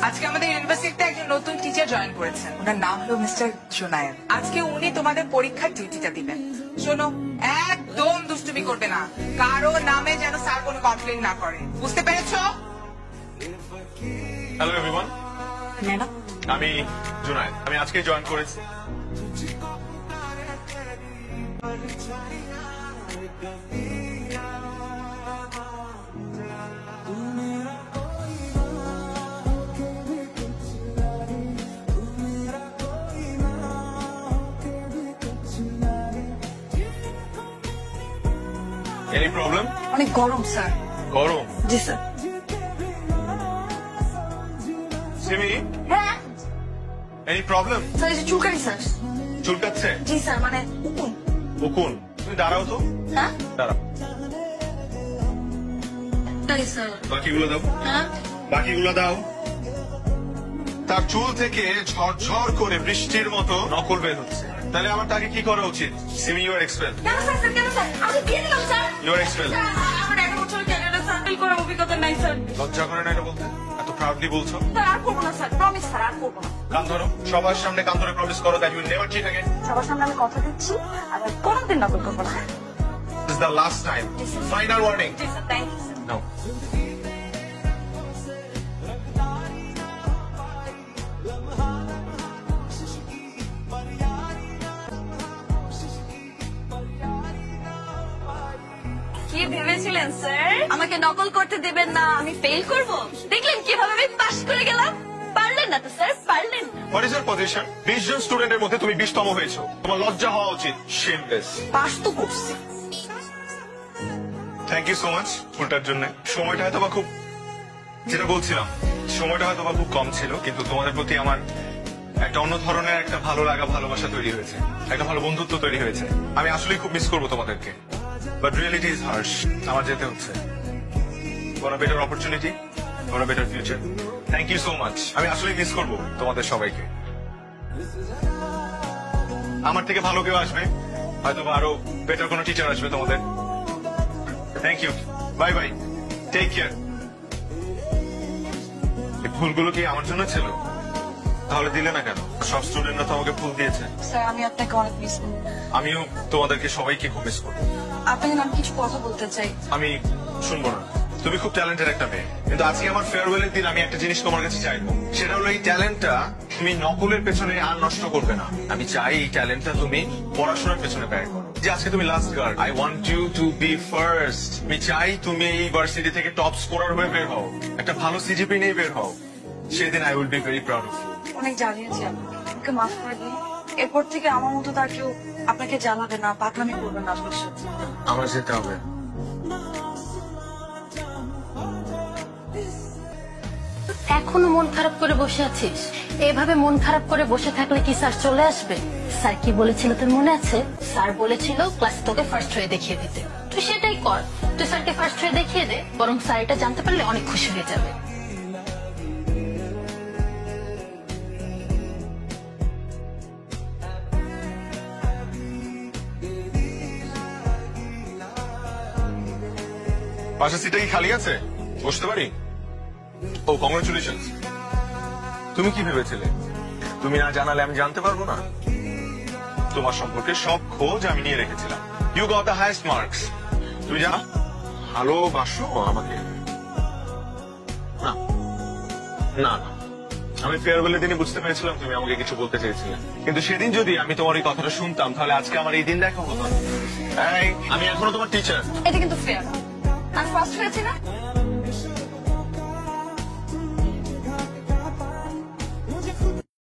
আজকে আমাদের ইউনিভার্সিটিতে একজন নতুন টিচার জয়েন করেছেন। ওনার নাম হলো মিস্টার জুনায়েদ। আজকে উনি তোমাদের পরীক্ষার ডিউটিটা দিবেন। শোনো, একদম দুষ্টুমি করবে না, কারো নামে যেন স্যার কোনো কমপ্লেন না করে, বুঝতে পেরেছো? হ্যালো এভরিওয়ান, ম্যাডাম আমি জুনায়েদ। আমি আজকে জয়েন করেছি। Any problem? অনেক গরম স্যার। গরম? জি স্যার। সিমি, হ্যাঁ এনি প্রবলেম? স্যার, এই যে চুলকানি স্যার। চুলকাচ্ছে? জি স্যার, মানে উকুন। উকুন? তুমি দাঁড়াও তো। হ্যাঁ দাঁড়াও। তাই স্যার। বাকিগুলো দাও। হ্যাঁ বাকিগুলো দাও। তার চুল থেকে ঝরঝর করে বৃষ্টির মতো নকল বের হচ্ছে। তাহলে আমার তাকে কি করা উচিত? Simi, you are expel. কেন স্যার? স্যার কেন স্যার? আমি দিয়ে দিলাম স্যার। You are expel. আমার 1 বছর ক্যানাডা সার্কেল করার অভিজ্ঞতা নাই স্যার। লজ্জা করে না এটা বলতে? এত প্রাউডলি বলছো। স্যার আর করবো না স্যার, প্রমিস স্যার, আর করবো না। কান ধরো, সবার সামনে কান ধরে প্রমিস করো that you will never cheat again. সবার সামনে আমি কথা দিচ্ছি, আর কোনোদিন নকল করবো না। This is the last time. Final warning. জি sir, thank you sir. No. কি ভেবেছিলেন স্যার? আমাকে নকল করতে দেবেন না, আমি ফেল করব? দেখলেন কিভাবে আমি পাস করে গেলাম? পারলেন না তো স্যার, পারলেন না। What is your position? 20 জন স্টুডেন্টের মধ্যে তুমি 20তম হয়েছো। তোমার লজ্জা হওয়া উচিত। শেমলেস। পাস তো করছি। থ্যাংক ইউ সো মাচ ফুলটার জন্য। সময়টা হয়তো বা খুব, যেটা বলছিলাম, সময়টা হয়তো বা খুব কম ছিল, কিন্তু তোমাদের প্রতি আমার একটা অন্য ধরনের একটা ভালো লাগা, ভালোবাসা তৈরি হয়েছে, একটা ভালো বন্ধুত্ব তৈরি হয়েছে। আমি আসলেই খুব মিস করবো তোমাদেরকে, বাট রিয়েলিটি ইজ হার্শ। আমার যেতে হচ্ছে। For a better opportunity, for a better future. Thank you so much. আমি আসলেই মিস করবো তোমাদের সবাইকে। আমার থেকে ভালো কেউ আসবে, হয়তো বা আরো বেটার কোনো টিচার আসবে তোমাদের। Thank you, bye bye, take care. এই ফুলগুলো কি আমার জন্য ছিল? তাহলে দিলে না কেন? সব স্টুডেন্টরা তো আমাকে ফুল দিয়েছে। স্যার আমি আপনাকে অনেক মিস করি। আমিও তোমাদেরকে সবাইকে খুব মিস করবো। আপনাকে আমি কিছু কথা বলতে চাই। আমি শুনবো না। তুমি খুব ট্যালেন্টেড একটা মেয়ে, কিন্তু আজকে আমার ফেয়ারওয়েলের দিন আমি একটা জিনিস তোমার কাছে চাইবো। সেটা হলো এই ট্যালেন্টটা তুমি নকলের পেছনে আর নষ্ট করবে না। আমি চাই এই ট্যালেন্টটা তুমি পড়াশোনার পেছনে ব্যয় করো। যে আজকে তুমি last guard, I want you to be first. আমি চাই তুমি এই ভার্সিটি থেকে টপ স্কোরার হয়ে বের হও, একটা ভালো সিজিপি নিয়ে বের হও। সেদিন I will be very proud of you. অনেক জ্বালিয়েছি আপনাকে, আমাকে মাফ করে দিন। এরপর থেকে আমার মতো তার কেউ আপনাকে জ্বালাবে না, পাঠামি করবে না আপনার সাথে। আমার যেতে হবে। এখনো মন খারাপ করে বসে আছিস? এভাবে মন খারাপ করে বসে থাকলে কি স্যার চলে আসবে? স্যার কি বলেছিল তোর মনে আছে? স্যার বলেছিল ক্লাসে তোকে ফার্স্ট হয়ে দেখিয়ে দিতে। তুই সেটাই কর, তুই স্যারকে ফার্স্ট হয়ে দেখিয়ে দে, বরং স্যার এটা জানতে পারলে অনেক খুশি হয়ে যাবে। পাশের সিটটা কি খালি আছে? বসতে পারি? ও, কংগ্রেচুলেশন। তুমি কি ভেবেছিলে তুমি না জানালে আমি জানতে পারবো না? তোমার সম্পর্কে সব খোঁজ আমি নিয়ে রেখেছিলাম। You got the highest marks. তুমি জানো ভালোবাসো আমাকে? না না না, আমি ফেয়ারওয়েলের দিনে বুঝতে পেরেছিলাম তুমি আমাকে কিছু বলতে চেয়েছিলে, কিন্তু সেদিন যদি আমি তোমার এই কথাটা শুনতাম তাহলে আজকে আমার এই দিন দেখা হতো না। এই, আমি এখনো তোমার টিচার। এটা কিন্তু ফেয়ার। আমি ফার্স্ট হয়েছি না?